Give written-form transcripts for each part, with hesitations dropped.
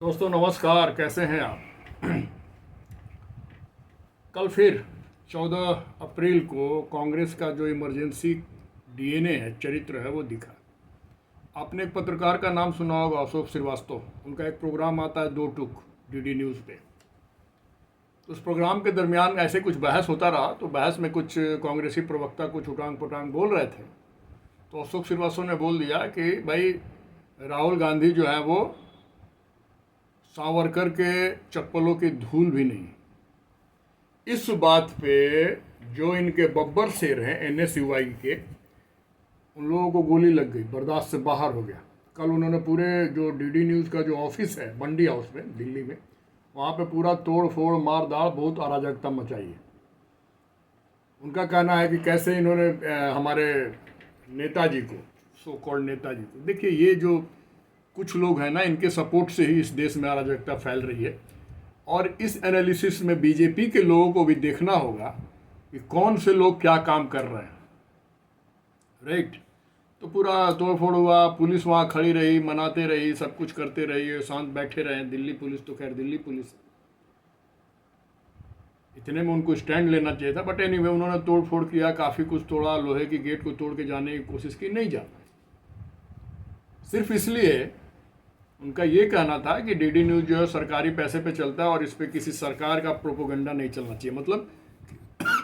दोस्तों नमस्कार, कैसे हैं आप। कल फिर 14 अप्रैल को कांग्रेस का जो इमरजेंसी डीएनए है, चरित्र है, वो दिखा। आपने एक पत्रकार का नाम सुना होगा, अशोक श्रीवास्तव। उनका एक प्रोग्राम आता है दो टूक डीडी न्यूज़ पे। तो उस प्रोग्राम के दरमियान ऐसे कुछ बहस होता रहा, तो बहस में कुछ कांग्रेसी प्रवक्ता कुछ उटांग पुटांग बोल रहे थे। तो अशोक श्रीवास्तव ने बोल दिया कि भाई राहुल गांधी जो है वो सावरकर के चप्पलों की धूल भी नहीं। इस बात पे जो इनके बब्बर शेर हैं एनएसयूआई के, उन लोगों को गोली लग गई, बर्दाश्त से बाहर हो गया। कल उन्होंने पूरे जो डीडी न्यूज़ का जो ऑफिस है बंडी हाउस में दिल्ली में, वहाँ पे पूरा तोड़ फोड़ मारदार, बहुत अराजकता मचाई है। उनका कहना है कि कैसे इन्होंने हमारे नेताजी को, सो कॉल्ड नेताजी को, देखिए ये जो कुछ लोग हैं ना, इनके सपोर्ट से ही इस देश में अराजकता फैल रही है। और इस एनालिसिस में बीजेपी के लोगों को भी देखना होगा कि कौन से लोग क्या काम कर रहे हैं, राइट। तो पूरा तोड़फोड़ हुआ, पुलिस वहाँ खड़ी रही, मनाते रही, सब कुछ करते रही, शांत बैठे रहे। दिल्ली पुलिस तो खैर दिल्ली पुलिस, इतने में उनको स्टैंड लेना चाहिए था, बट एनीवे उन्होंने तोड़फोड़ किया, काफ़ी कुछ तोड़ा, लोहे की गेट को तोड़ के जाने की कोशिश की, नहीं जा पाए। सिर्फ इसलिए उनका ये कहना था कि डीडी न्यूज़ जो है सरकारी पैसे पे चलता है और इस पर किसी सरकार का प्रोपोगंडा नहीं चलना चाहिए, मतलब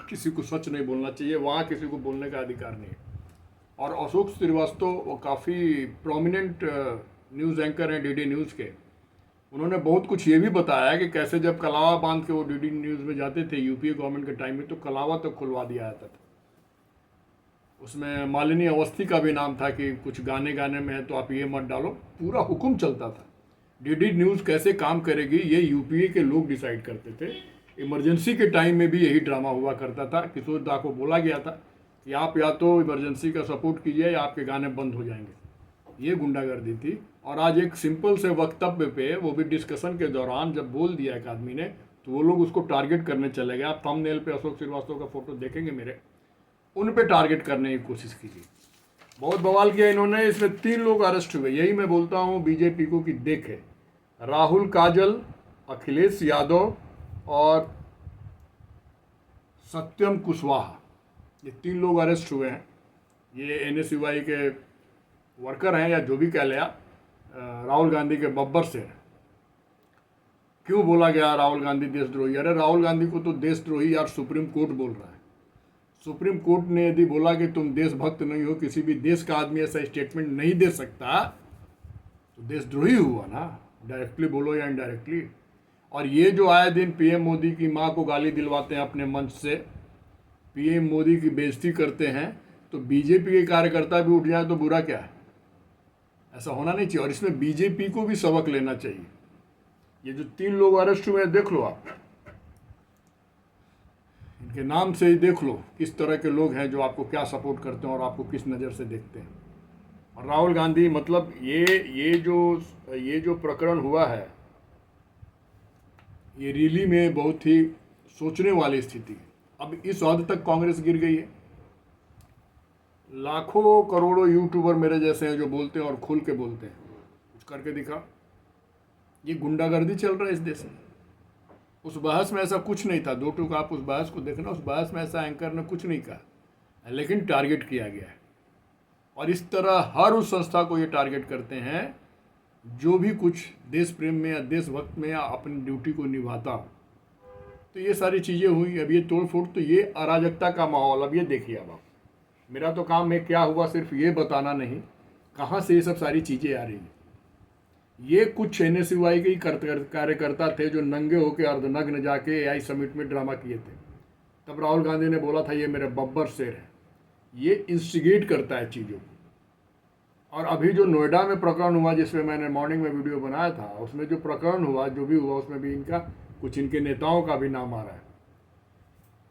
किसी को सच नहीं बोलना चाहिए, वहाँ किसी को बोलने का अधिकार नहीं है। और अशोक श्रीवास्तव वो काफ़ी प्रोमिनेंट न्यूज़ एंकर हैं डीडी न्यूज़ के। उन्होंने बहुत कुछ ये भी बताया कि कैसे जब कलावा बांध के वो डीडी न्यूज़ में जाते थे यूपीए गवर्नमेंट के टाइम में, तो कलावा तक खुलवा दिया जाता था। उसमें मालिनी अवस्थी का भी नाम था कि कुछ गाने गाने में है तो आप ये मत डालो, पूरा हुक्म चलता था। डीडी न्यूज़ कैसे काम करेगी ये यूपीए के लोग डिसाइड करते थे। इमरजेंसी के टाइम में भी यही ड्रामा हुआ करता था। किशोर दा को बोला गया था कि आप या तो इमरजेंसी का सपोर्ट कीजिए या आपके गाने बंद हो जाएंगे। ये गुंडागर्दी थी। और आज एक सिंपल से वक्तव्य पे, वो भी डिस्कशन के दौरान जब बोल दिया एक आदमी ने, तो वो लोग उसको टारगेट करने चले गए। आप थंबनेल पे अशोक श्रीवास्तव का फोटो देखेंगे मेरे, उन पे टारगेट करने की कोशिश कीजिए। बहुत बवाल किया इन्होंने। इसमें 3 लोग अरेस्ट हुए। यही मैं बोलता हूँ बीजेपी को कि देखे, राहुल काजल, अखिलेश यादव और सत्यम कुशवाहा, ये 3 लोग अरेस्ट हुए हैं। ये एनएसयूआई के वर्कर हैं या जो भी कह लिया, राहुल गांधी के बब्बर से। क्यों बोला गया राहुल गांधी देशद्रोही? अरे राहुल गांधी को तो देशद्रोही यार सुप्रीम कोर्ट बोल रहा है। सुप्रीम कोर्ट ने यदि बोला कि तुम देशभक्त नहीं हो, किसी भी देश का आदमी ऐसा स्टेटमेंट नहीं दे सकता, तो देशद्रोही हुआ ना, डायरेक्टली बोलो या इनडायरेक्टली। और ये जो आए दिन पीएम मोदी की माँ को गाली दिलवाते हैं अपने मंच से, पीएम मोदी की बेइज्जती करते हैं, तो बीजेपी के कार्यकर्ता भी उठ जाए तो बुरा क्या है? ऐसा होना नहीं चाहिए। और इसमें बीजेपी को भी सबक लेना चाहिए। ये जो 3 लोग अरेस्ट हुए हैं, देख लो आप, इनके नाम से ही देख लो किस तरह के लोग हैं जो आपको क्या सपोर्ट करते हैं और आपको किस नज़र से देखते हैं। और राहुल गांधी, मतलब ये जो प्रकरण हुआ है, ये रियली में बहुत ही सोचने वाली स्थिति है। अब इस हद तक कांग्रेस गिर गई है। लाखों करोड़ों यूट्यूबर मेरे जैसे हैं जो बोलते हैं और खुल के बोलते हैं, कुछ करके दिखा। ये गुंडागर्दी चल रहा है इस देश में। उस बहस में ऐसा कुछ नहीं था। दो टूक आप उस बहस को देखना, उस बहस में ऐसा एंकर ने कुछ नहीं कहा, लेकिन टारगेट किया गया है। और इस तरह हर उस संस्था को ये टारगेट करते हैं जो भी कुछ देश प्रेम में या देशभक्त में या अपनी ड्यूटी को निभाता हो। तो ये सारी चीज़ें हुई। अब ये तोड़ फोड़, तो ये अराजकता का माहौल। अब ये देखिए, अब आप, मेरा तो काम है क्या हुआ सिर्फ ये बताना नहीं, कहाँ से ये सब सारी चीज़ें आ रही हैं। ये कुछ एनएसयूआई के ही कार्यकर्ता थे जो नंगे होकर अर्धनग्न जाके एआई समिट में ड्रामा किए थे। तब राहुल गांधी ने बोला था ये मेरे बब्बर शेर है। ये इंस्टिगेट करता है चीज़ों को। और अभी जो नोएडा में प्रकरण हुआ, जिसमें मैंने मॉर्निंग में वीडियो बनाया था, उसमें जो प्रकरण हुआ, जो भी हुआ, उसमें भी कुछ इनके नेताओं का भी नाम आ रहा है।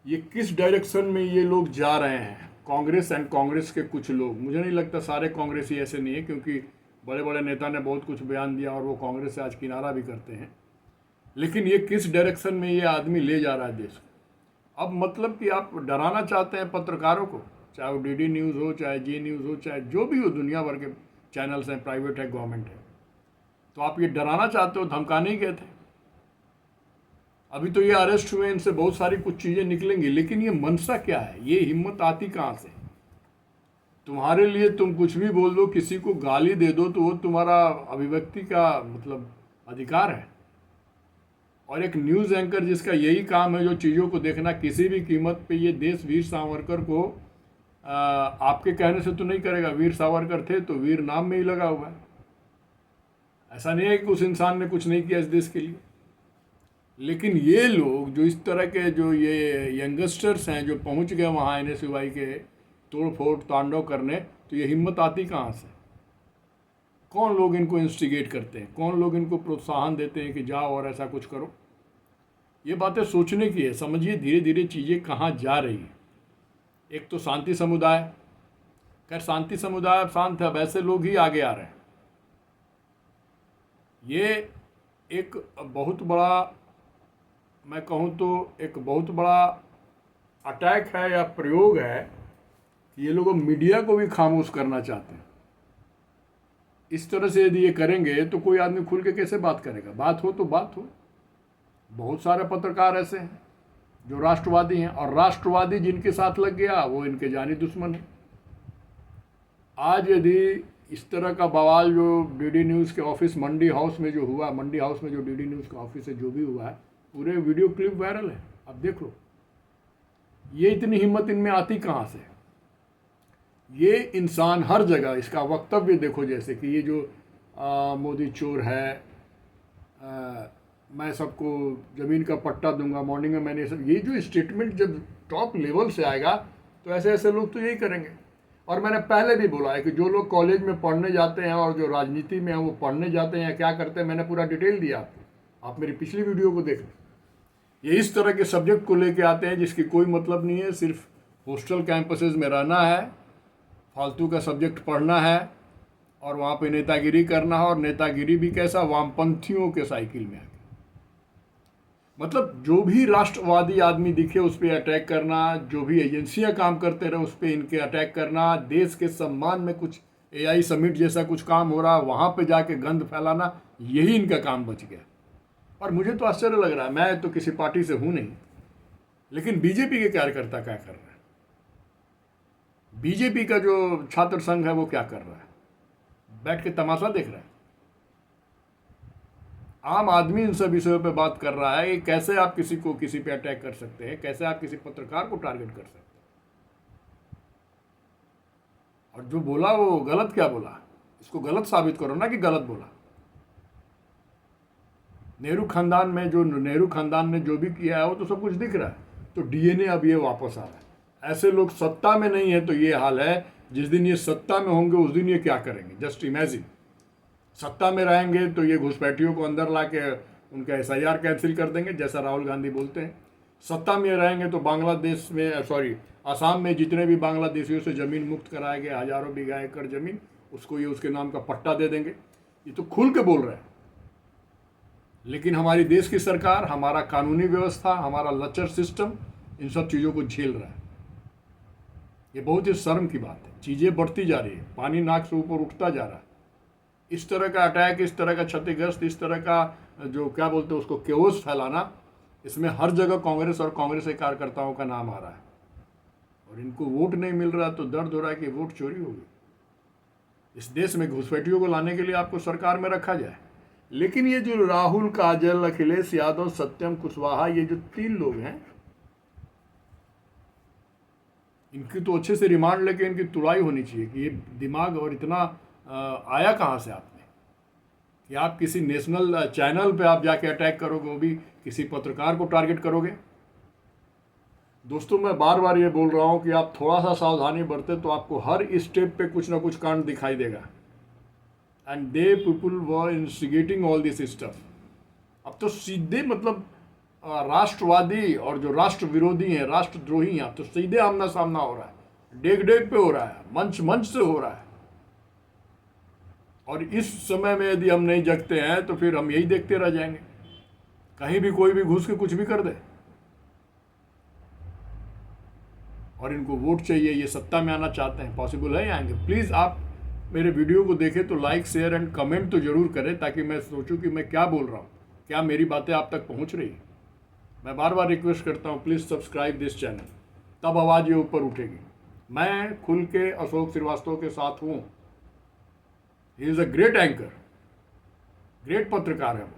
ये किस डायरेक्शन में ये लोग जा रहे हैं, कांग्रेस एंड कांग्रेस के कुछ लोग, मुझे नहीं लगता सारे कांग्रेसी ऐसे नहीं है, क्योंकि बड़े बड़े नेता ने बहुत कुछ बयान दिया और वो कांग्रेस से आज किनारा भी करते हैं। लेकिन ये किस डायरेक्शन में ये आदमी ले जा रहा है देश को। अब मतलब कि आप डराना चाहते हैं पत्रकारों को, चाहे वो डीडी न्यूज़ हो, चाहे जी न्यूज़ हो, चाहे जो भी हो, दुनिया भर के चैनल्स हैं, प्राइवेट है, गवर्नमेंट है। तो आप ये डराना चाहते हो, धमकाने ही गए थे। अभी तो ये अरेस्ट हुए, इनसे बहुत सारी कुछ चीज़ें निकलेंगी, लेकिन ये मनसा क्या है, ये हिम्मत आती कहाँ से? तुम्हारे लिए तुम कुछ भी बोल दो, किसी को गाली दे दो, तो वो तुम्हारा अभिव्यक्ति का मतलब अधिकार है। और एक न्यूज़ एंकर जिसका यही काम है, जो चीज़ों को देखना किसी भी कीमत पे, ये देश वीर सावरकर को आपके कहने से तो नहीं करेगा। वीर सावरकर थे तो वीर नाम में ही लगा हुआ है। ऐसा नहीं है कि उस इंसान ने कुछ नहीं किया इस देश के लिए। लेकिन ये लोग जो इस तरह के, जो ये यंगस्टर्स हैं, जो पहुंच गए वहाँ NSUI के तोड़ फोड़ तांडव करने, तो ये हिम्मत आती कहाँ से? कौन लोग इनको इंस्टिगेट करते हैं? कौन लोग इनको प्रोत्साहन देते हैं कि जाओ और ऐसा कुछ करो? ये बातें सोचने की है। समझिए धीरे धीरे चीज़ें कहाँ जा रही हैं। एक तो शांति समुदाय, खैर शांति समुदाय अब शांत है, अब ऐसे लोग ही आगे आ रहे हैं। ये एक बहुत बड़ा, मैं कहूँ तो एक बहुत बड़ा अटैक है या प्रयोग है कि ये लोग मीडिया को भी खामोश करना चाहते हैं। इस तरह से यदि ये करेंगे तो कोई आदमी खुल के कैसे बात करेगा? बात हो तो बात हो। बहुत सारे पत्रकार ऐसे हैं जो राष्ट्रवादी हैं, और राष्ट्रवादी जिनके साथ लग गया वो इनके जानी दुश्मन है। आज यदि इस तरह का बवाल जो DD न्यूज़ के ऑफिस मंडी हाउस में जो हुआ, मंडी हाउस में जो DD न्यूज़ का ऑफिस है, जो भी हुआ है, पूरे वीडियो क्लिप वायरल है, अब देख लो। ये इतनी हिम्मत इनमें आती कहाँ से? ये इंसान हर जगह इसका वक्तव्य देखो, जैसे कि ये जो मोदी चोर है, मैं सबको ज़मीन का पट्टा दूंगा, मॉर्निंग में मैंने सब, ये जो स्टेटमेंट जब टॉप लेवल से आएगा तो ऐसे ऐसे लोग तो यही करेंगे। और मैंने पहले भी बोला है कि जो लोग कॉलेज में पढ़ने जाते हैं और जो राजनीति में हैं वो पढ़ने जाते हैं या क्या करते हैं, मैंने पूरा डिटेल दिया आपको, आप मेरी पिछली वीडियो को देख लें। ये इस तरह के सब्जेक्ट को लेके आते हैं जिसकी कोई मतलब नहीं है, सिर्फ हॉस्टल कैंपसेस में रहना है, फालतू का सब्जेक्ट पढ़ना है और वहाँ पे नेतागिरी करना है। और नेतागिरी भी कैसा? वामपंथियों के साइकिल में आके, मतलब जो भी राष्ट्रवादी आदमी दिखे उस पर अटैक करना, जो भी एजेंसियां काम करते रहे उस पर इनके अटैक करना, देश के सम्मान में कुछ AI समिट जैसा कुछ काम हो रहा है वहाँ पे जाके गंद फैलाना, यही इनका काम बच गया। और मुझे तो आश्चर्य लग रहा है, मैं तो किसी पार्टी से हूँ नहीं, लेकिन बीजेपी के कार्यकर्ता क्या कर रहे हैं? बीजेपी का जो छात्र संघ है वो क्या कर रहा है? बैठ के तमाशा देख रहा है। आम आदमी इन सब विषयों पे बात कर रहा है कि कैसे आप किसी को किसी पे अटैक कर सकते हैं, कैसे आप किसी पत्रकार को टारगेट कर सकते हैं। और जो बोला वो गलत क्या बोला, इसको गलत साबित करो ना कि गलत बोला। नेहरू खानदान ने जो भी किया है वो तो सब कुछ दिख रहा है। तो DNA अब ये वापस आ रहा है। ऐसे लोग सत्ता में नहीं है तो ये हाल है, जिस दिन ये सत्ता में होंगे उस दिन ये क्या करेंगे? Just imagine. सत्ता में रहेंगे तो ये घुसपैठियों को अंदर ला के उनका SIR कैंसिल कर देंगे, जैसा राहुल गांधी बोलते हैं। सत्ता में रहेंगे तो बांग्लादेश में, आसाम में जितने भी बांग्लादेशियों से ज़मीन मुक्त कराए गए, हज़ारों बीघा एकड़ ज़मीन, उसको ये उसके नाम का पट्टा दे देंगे। ये तो खुल के बोल रहे हैं। लेकिन हमारी देश की सरकार, हमारा कानूनी व्यवस्था, हमारा लचर सिस्टम इन सब चीज़ों को झेल रहा है। ये बहुत ही शर्म की बात है। चीज़ें बढ़ती जा रही है, पानी नाक से ऊपर उठता जा रहा है। इस तरह का अटैक, इस तरह का क्षतिग्रस्त, इस तरह का जो क्या बोलते हैं उसको, केओस फैलाना, इसमें हर जगह कांग्रेस और कांग्रेस के कार्यकर्ताओं का नाम आ रहा है। और इनको वोट नहीं मिल रहा तो दर्द हो रहा है कि वोट चोरी होगी। इस देश में घुसपैठियों को लाने के लिए आपको सरकार में रखा जाए। लेकिन ये जो राहुल, काजल, अखिलेश यादव, सत्यम कुशवाहा, ये जो 3 लोग हैं, इनकी तो अच्छे से रिमांड लेके इनकी तुड़ाई होनी चाहिए कि ये दिमाग और इतना आया कहाँ से आपने कि आप किसी नेशनल चैनल पे आप जाके अटैक करोगे, वो भी किसी पत्रकार को टारगेट करोगे। दोस्तों, मैं बार बार ये बोल रहा हूँ कि आप थोड़ा सा सावधानी बरते तो आपको हर स्टेप पे कुछ ना कुछ कांड दिखाई देगा। And they people were instigating all this stuff. अब तो सीधे मतलब राष्ट्रवादी और जो राष्ट्र विरोधी हैं, राष्ट्रद्रोही हैं, अब तो सीधे आमना सामना हो रहा है, डेग डेग पे हो रहा है, मंच मंच से हो रहा है। और इस समय में यदि हम नहीं जगते हैं तो फिर हम यही देखते रह जाएंगे, कहीं भी कोई भी घुस के कुछ भी कर दे। और इनको वोट चाहिए, ये सत्ता में आना चाहते हैं, पॉसिबल है आएंगे। प्लीज़ आप मेरे वीडियो को देखें तो लाइक शेयर एंड कमेंट तो ज़रूर करें, ताकि मैं सोचूं कि मैं क्या बोल रहा हूँ, क्या मेरी बातें आप तक पहुँच रही हैं। मैं बार बार रिक्वेस्ट करता हूँ, प्लीज़ सब्सक्राइब दिस चैनल, तब आवाज़ ये ऊपर उठेगी। मैं खुल के अशोक श्रीवास्तव के साथ हूँ। He is a great anchor, great पत्रकार है वो।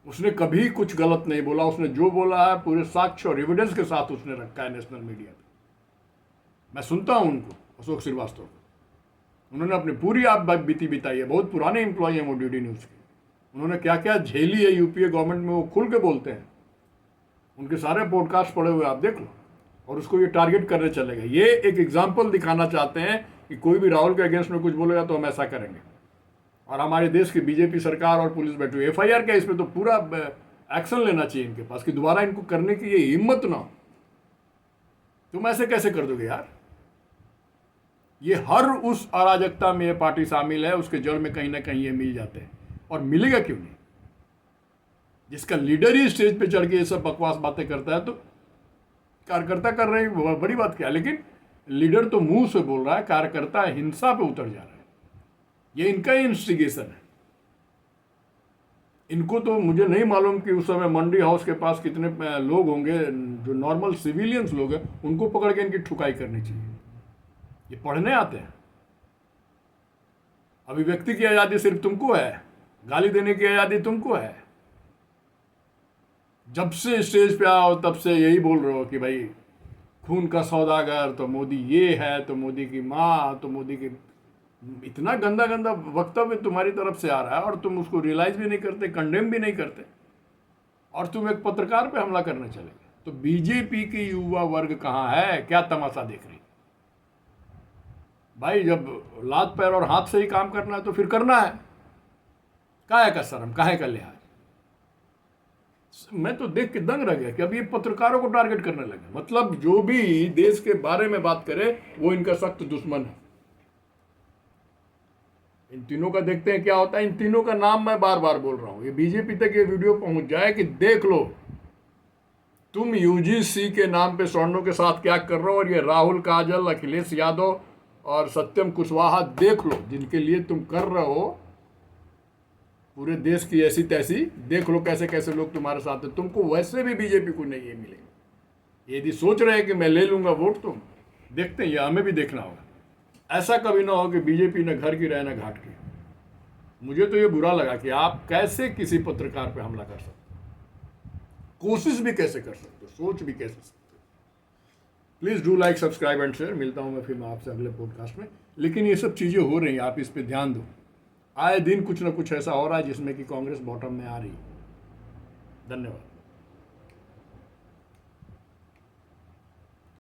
उसने कभी कुछ गलत नहीं बोला, उसने जो बोला है पूरे साक्ष्य और एविडेंस के साथ उसने रखा है नेशनल मीडिया पे। मैं सुनता हूँ उनको, अशोक श्रीवास्तव को। उन्होंने अपनी पूरी आप बीती बिताई है, बहुत पुराने एम्प्लॉय हैं वो डीडी न्यूज़ के। उन्होंने क्या क्या झेली है यूपीए गवर्नमेंट में, वो खुल के बोलते हैं। उनके सारे पॉडकास्ट पढ़े हुए आप देख लो, और उसको ये टारगेट करने चले गए। ये एक एग्जाम्पल दिखाना चाहते हैं कि कोई भी राहुल के अगेंस्ट में कुछ बोलेगा तो हम ऐसा करेंगे। और हमारे देश की बीजेपी सरकार और पुलिस बैठी हुई, एफआईआर क्या, इसमें तो पूरा एक्शन लेना चाहिए इनके पास कि दोबारा इनको करने की ये हिम्मत ना हो। तुम ऐसे कैसे कर दोगे यार? ये हर उस अराजकता में ये पार्टी शामिल है, उसके जड़ में कहीं ना कहीं ये मिल जाते हैं। और मिलेगा क्यों नहीं? जिसका लीडर ही स्टेज पे चढ़ के ये सब बकवास बातें करता है, तो कार्यकर्ता कर रहे हैं, बड़ी बात क्या है। लेकिन लीडर तो मुंह से बोल रहा है, कार्यकर्ता हिंसा पे उतर जा रहा है। ये इनका ही इंस्टिगेशन है। इनको तो मुझे नहीं मालूम कि उस समय मंडी हाउस के पास कितने लोग होंगे, जो नॉर्मल सिविलियंस लोग हैं, उनको पकड़ के इनकी ठुकाई करनी चाहिए। ये पढ़ने आते हैं। अभिव्यक्ति की आज़ादी सिर्फ तुमको है, गाली देने की आज़ादी तुमको है। जब से स्टेज पे आओ तब से यही बोल रहे हो कि भाई खून का सौदागर तो मोदी ये है, तो मोदी की माँ, तो मोदी की। इतना गंदा गंदा वक्तव्य तुम्हारी तरफ से आ रहा है और तुम उसको रियलाइज भी नहीं करते, कंडेम भी नहीं करते, और तुम एक पत्रकार पे हमला करने चले गए। तो बीजेपी की युवा वर्ग कहाँ है? क्या तमाशा देख रही? भाई जब लात पैर और हाथ से ही काम करना है तो फिर करना है। काहे का शर्म, काहे का लिहाज? मैं तो देख के दंग रह गया कि अब ये पत्रकारों को टारगेट करने लगे। मतलब जो भी देश के बारे में बात करे वो इनका सख्त दुश्मन है। इन तीनों का देखते हैं क्या होता है। इन तीनों का नाम मैं बार बार बोल रहा हूं, ये बीजेपी तक ये वीडियो पहुंच जाए कि देख लो तुम यूजीसी के नाम पे स्वर्णों के साथ क्या कर रहे हो, और ये राहुल काजल, अखिलेश यादव और सत्यम कुशवाहा, देख लो जिनके लिए तुम कर रहे हो पूरे देश की ऐसी तैसी, देख लो कैसे कैसे लोग तुम्हारे साथ हैं। तुमको वैसे भी बीजेपी को नहीं ये मिलेगा। यदि सोच रहे हैं कि मैं ले लूंगा वोट, तो देखते हैं, ये हमें भी देखना होगा। ऐसा कभी ना हो कि बीजेपी न घर की रहे न घाट की। मुझे तो ये बुरा लगा कि आप कैसे किसी पत्रकार पे हमला कर सकते हो, कोशिश भी कैसे कर सकते हो, सोच भी कैसे सकते हो। Please do like, subscribe and share. मिलता हूँ मैं फिर मैं आपसे अगले पॉडकास्ट में। लेकिन ये सब चीज़ें हो रही हैं, आप इस पर ध्यान दो। आए दिन कुछ ना कुछ ऐसा हो रहा है जिसमें कि कांग्रेस बॉटम में आ रही है। धन्यवाद।